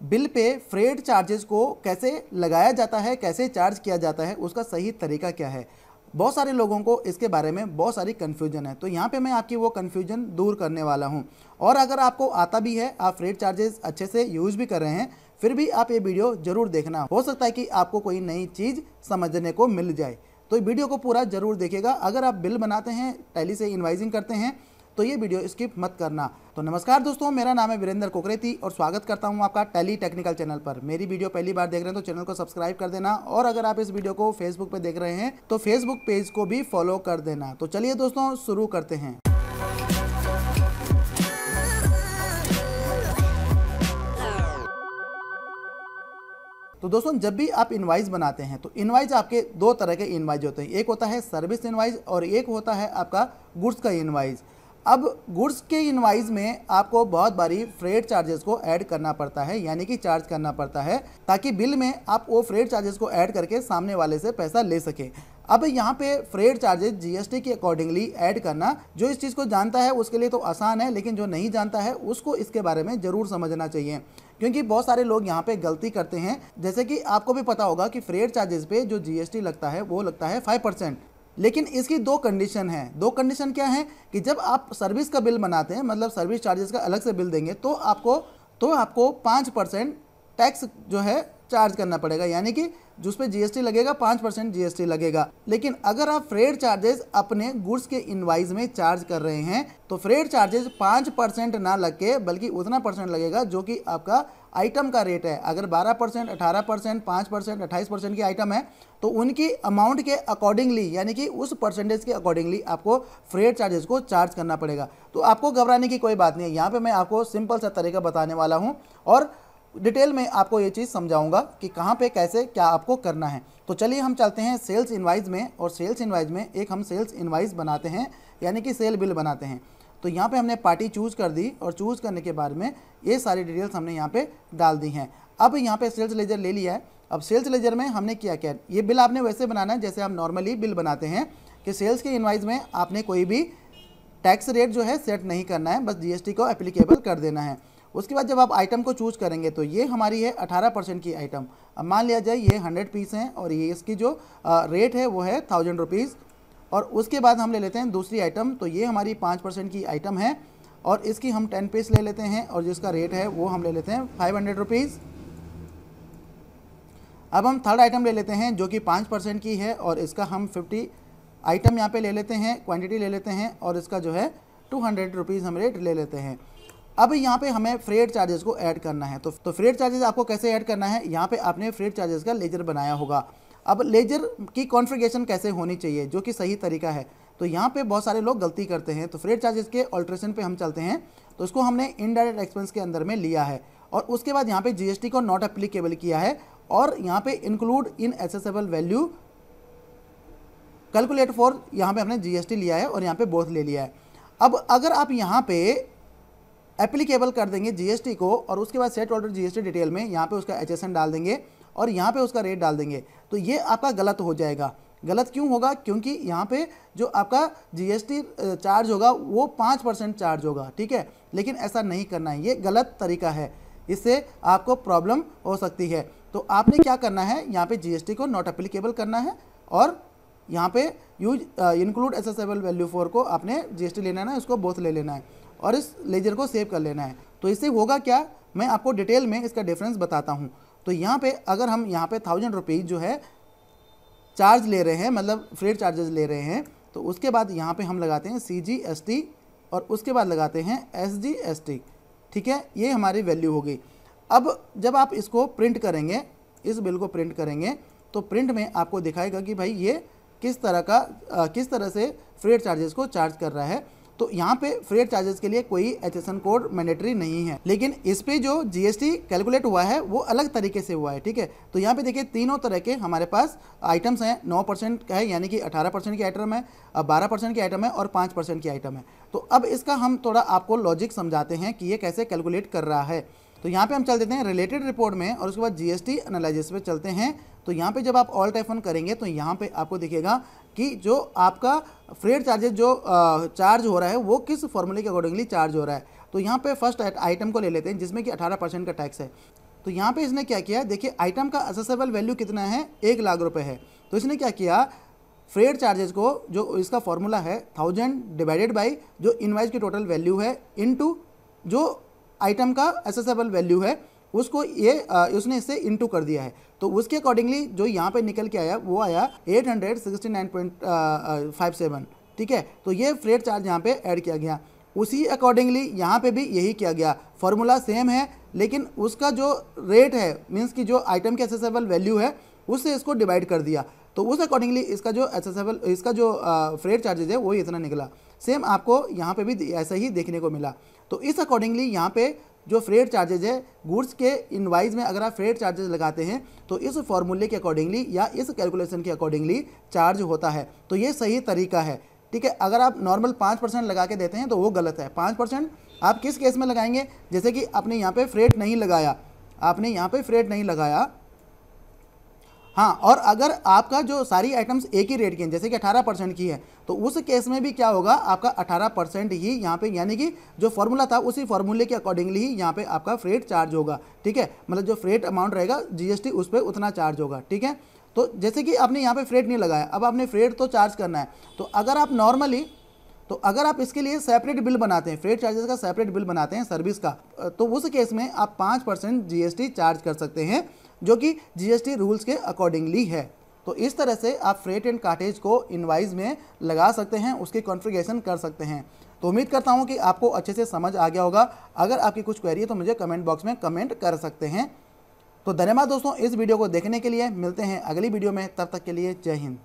Bill pay freight charges को कैसे लगाया जाता है, कैसे चार्ज किया जाता है, उसका सही तरीका क्या है। बहुत सारे लोगों को इसके बारे में बहुत सारी कन्फ्यूजन है, तो यहाँ पे मैं आपकी वो कन्फ्यूजन दूर करने वाला हूँ। और अगर आपको आता भी है, आप फ्रेट चार्जेस अच्छे से यूज़ भी कर रहे हैं, फिर भी आप ये वीडियो ज़रूर देखना, हो सकता है कि आपको कोई नई चीज़ समझने को मिल जाए। तो वीडियो को पूरा ज़रूर देखिएगा। अगर आप बिल बनाते हैं, टैली से इनवाइसिंग करते हैं, तो ये वीडियो स्किप मत करना। तो नमस्कार दोस्तों, मेरा नाम है वीरेंद्र कोकरेती और स्वागत करता हूं आपका टैली टेक्निकल चैनल पर। मेरी वीडियो पहली बार देख रहे हैं तो चैनल को सब्सक्राइब कर देना, और अगर आप इस वीडियो को फेसबुक पे देख रहे हैं तो फेसबुक पेज को भी फॉलो कर देना। तो चलिए दोस्तों, शुरू करते हैं। तो दोस्तों, जब भी आप इनवाइस बनाते हैं तो इनवाइस आपके दो तरह के इनवाइस होते हैं। एक होता है सर्विस इनवाइस और एक होता है आपका गुड्स का इनवाइस। अब गुड्स के इनवाइस में आपको बहुत बारी फ्रेट चार्जेस को ऐड करना पड़ता है, यानी कि चार्ज करना पड़ता है, ताकि बिल में आप वो फ्रेट चार्जेस को ऐड करके सामने वाले से पैसा ले सके। अब यहाँ पे फ्रेट चार्जेस जीएसटी के अकॉर्डिंगली ऐड करना, जो इस चीज़ को जानता है उसके लिए तो आसान है, लेकिन जो नहीं जानता है उसको इसके बारे में ज़रूर समझना चाहिए, क्योंकि बहुत सारे लोग यहाँ पे गलती करते हैं। जैसे कि आपको भी पता होगा कि फ्रेट चार्जेस पे जो जीएसटी लगता है वो लगता है 5%, लेकिन इसकी दो कंडीशन है। दो कंडीशन क्या है कि जब आप सर्विस का बिल बनाते हैं, मतलब सर्विस चार्जेस का अलग से बिल देंगे, तो आपको 5% टैक्स जो है चार्ज करना पड़ेगा, यानी कि जिस पे जीएसटी लगेगा 5% जीएसटी लगेगा। लेकिन अगर आप फ्रेट चार्जेस अपने गुड्स के इनवाइस में चार्ज कर रहे हैं तो फ्रेट चार्जेस 5% ना लग के बल्कि उतना परसेंट लगेगा जो कि आपका आइटम का रेट है। अगर 12%, 18%, 5%, 28% की आइटम है तो उनकी अमाउंट के अकॉर्डिंगली, यानी कि उस परसेंटेज के अकॉर्डिंगली आपको फ्रेट चार्जेस को चार्ज करना पड़ेगा। तो आपको घबराने की कोई बात नहीं है। यहाँ पे मैं आपको सिंपल सा तरीका बताने वाला हूँ और डिटेल में आपको ये चीज़ समझाऊंगा कि कहाँ पे कैसे क्या आपको करना है। तो चलिए हम चलते हैं सेल्स इनवाइस में, और सेल्स इनवाइस में एक हम सेल्स इनवाइस बनाते हैं, यानी कि सेल बिल बनाते हैं। तो यहाँ पे हमने पार्टी चूज़ कर दी, और चूज़ करने के बाद में ये सारी डिटेल्स हमने यहाँ पे डाल दी हैं। अब यहाँ पे सेल्स लेजर ले लिया है। अब सेल्स लेजर में हमने किया क्या, ये बिल आपने वैसे बनाना है जैसे हम नॉर्मली बिल बनाते हैं, कि सेल्स के इनवाइस में आपने कोई भी टैक्स रेट जो है सेट नहीं करना है, बस जीएसटी को एप्लीकेबल कर देना है। उसके बाद जब आप आइटम को चूज़ करेंगे तो ये हमारी है 18% की आइटम। अब मान लिया जाए ये 100 पीस हैं और ये इसकी जो रेट है वो है 1000 रुपीज़। और उसके बाद हम ले लेते हैं दूसरी आइटम, तो ये हमारी 5% की आइटम है और इसकी हम 10 पीस ले लेते हैं और जिसका रेट है वो हम ले लेते हैं 500 रुपीज़। अब हम थर्ड आइटम ले लेते हैं जो कि 5% की है और इसका हम 50 आइटम यहाँ पे ले लेते हैं, क्वांटिटी ले लेते हैं, और इसका जो है 200 रुपीज़ हम रेट ले लेते हैं। अब यहाँ पे हमें फ्रेट चार्जेस को ऐड करना है। तो फ्रेट चार्जेस आपको कैसे ऐड करना है, यहाँ पे आपने फ्रेट चार्जेस का लेजर बनाया होगा। अब लेजर की कॉन्फ़िगरेशन कैसे होनी चाहिए, जो कि सही तरीका है, तो यहाँ पे बहुत सारे लोग गलती करते हैं। तो फ्रेट चार्जेस के ऑल्ट्रेशन पे हम चलते हैं। तो इसको हमने इनडायरेक्ट एक्सपेंस के अंदर में लिया है और उसके बाद यहाँ पे जीएसटी को नॉट एप्लीकेबल किया है, और यहाँ पे include in assessable value calculate for, यहाँ पे हमने जीएसटी लिया है और यहाँ पे बोथ ले लिया है। अब अगर आप यहाँ पे एप्लीकेबल कर देंगे जीएसटी को और उसके बाद सेट ऑर्डर जीएसटी डिटेल में यहाँ पे उसका एचएसएन डाल देंगे और यहाँ पे उसका रेट डाल देंगे, तो ये आपका गलत हो जाएगा। गलत क्यों होगा, क्योंकि यहाँ पे जो आपका जीएसटी चार्ज होगा वो 5% चार्ज होगा, ठीक है। लेकिन ऐसा नहीं करना है, ये गलत तरीका है, इससे आपको प्रॉब्लम हो सकती है। तो आपने क्या करना है, यहाँ पे जीएसटी को नॉट एप्लीकेबल करना है और यहाँ पे use include assessable value for को आपने जीएसटी लेना है, उसको बोथ ले लेना है और इस लेजर को सेव कर लेना है। तो इससे होगा क्या, मैं आपको डिटेल में इसका डिफरेंस बताता हूँ। तो यहाँ पे अगर हम यहाँ पे 1000 रुपीज़ जो है चार्ज ले रहे हैं, मतलब फ्रेट चार्जेस ले रहे हैं, तो उसके बाद यहाँ पे हम लगाते हैं CGST और उसके बाद लगाते हैं SGST, ठीक है। ये हमारी वैल्यू हो गई। अब जब आप इसको प्रिंट करेंगे, इस बिल को प्रिंट करेंगे, तो प्रिंट में आपको दिखाएगा कि भाई ये किस तरह से फ्रेट चार्जेस को चार्ज कर रहा है। तो यहाँ पे फ्रेट चार्जेस के लिए कोई एचएसएन कोड मैंडेटरी नहीं है, लेकिन इस पे जो जीएसटी कैलकुलेट हुआ है वो अलग तरीके से हुआ है, ठीक है। तो यहाँ पे देखिए तीनों तरह के हमारे पास आइटम्स हैं। 9% का है, यानी कि 18% की आइटम है, 12% की आइटम है और 5% की आइटम है। तो अब इसका हम थोड़ा आपको लॉजिक समझाते हैं कि ये कैसे कैलकुलेट कर रहा है। तो यहाँ पे हम चल देते हैं रिलेटेड रिपोर्ट में और उसके बाद जीएसटी एनालिसिस पे चलते हैं। तो यहाँ पे जब आप ऑल टाइप 1 करेंगे तो यहाँ पे आपको दिखेगा कि जो आपका फ्रेट चार्जेस जो चार्ज हो रहा है वो किस फॉर्मूले के अकॉर्डिंगली चार्ज हो रहा है। तो यहाँ पे फर्स्ट आइटम को ले लेते हैं जिसमें कि 18% का टैक्स है। तो यहाँ पे इसने क्या किया, देखिए आइटम का असेसेबल वैल्यू कितना है, 1 लाख रुपए है। तो इसने क्या किया, फ्रेट चार्जेस को, जो इसका फॉर्मूला है 1000 डिवाइडेड बाई जो इनवाइस की टोटल वैल्यू है इनटू जो आइटम का असेसेबल वैल्यू है, उसको ये उसने इससे इनटू कर दिया है। तो उसके अकॉर्डिंगली जो यहाँ पे निकल के आया वो आया 869.57। ठीक है, तो ये फ्रेट चार्ज यहाँ पे ऐड किया गया। उसी अकॉर्डिंगली यहाँ पे भी यही किया गया, फॉर्मूला सेम है, लेकिन उसका जो रेट है मीन्स की जो आइटम की असेसेबल वैल्यू है उससे इसको डिवाइड कर दिया। तो उस अकॉर्डिंगली इसका जो असेसेबल, इसका जो फ्रेट चार्जेज है वो इतना निकला। सेम आपको यहाँ पे भी ऐसा ही देखने को मिला। तो इस अकॉर्डिंगली यहाँ पे जो फ्रेट चार्जेज है गुड्स के इनवाइस में अगर आप फ्रेट चार्जेस लगाते हैं तो इस फॉर्मूले के अकॉर्डिंगली या इस कैलकुलेशन के अकॉर्डिंगली चार्ज होता है। तो ये सही तरीका है। ठीक है, अगर आप नॉर्मल 5% लगा के देते हैं तो वो गलत है। 5% आप किस केस में लगाएंगे, जैसे कि आपने यहाँ पे फ्रेट नहीं लगाया, आपने यहाँ पे फ्रेट नहीं लगाया, हाँ, और अगर आपका जो सारी आइटम्स एक ही रेट की हैं, जैसे कि 18% की है, तो उस केस में भी क्या होगा, आपका 18% ही यहाँ पे, यानी कि जो फॉर्मूला था उसी फॉर्मूले के अकॉर्डिंगली ही यहाँ पे आपका फ्रेट चार्ज होगा। ठीक है, मतलब जो फ्रेट अमाउंट रहेगा जीएसटी उस पर उतना चार्ज होगा। ठीक है, तो जैसे कि आपने यहाँ पे फ्रेट नहीं लगाया, अब आपने फ्रेट तो चार्ज करना है, तो अगर आप नॉर्मली, तो अगर आप इसके लिए सेपरेट बिल बनाते हैं, फ्रेट चार्जेस का सेपरेट बिल बनाते हैं सर्विस का, तो उस केस में आप 5% जीएसटी चार्ज कर सकते हैं, जो कि जीएसटी रूल्स के अकॉर्डिंगली है। तो इस तरह से आप फ्रेट एंड कार्टेज को इनवाइस में लगा सकते हैं, उसकी कॉन्फ़िगरेशन कर सकते हैं। तो उम्मीद करता हूं कि आपको अच्छे से समझ आ गया होगा। अगर आपकी कुछ क्वेरी है तो मुझे कमेंट बॉक्स में कमेंट कर सकते हैं। तो धन्यवाद दोस्तों इस वीडियो को देखने के लिए। मिलते हैं अगली वीडियो में, तब तक के लिए जय हिंद।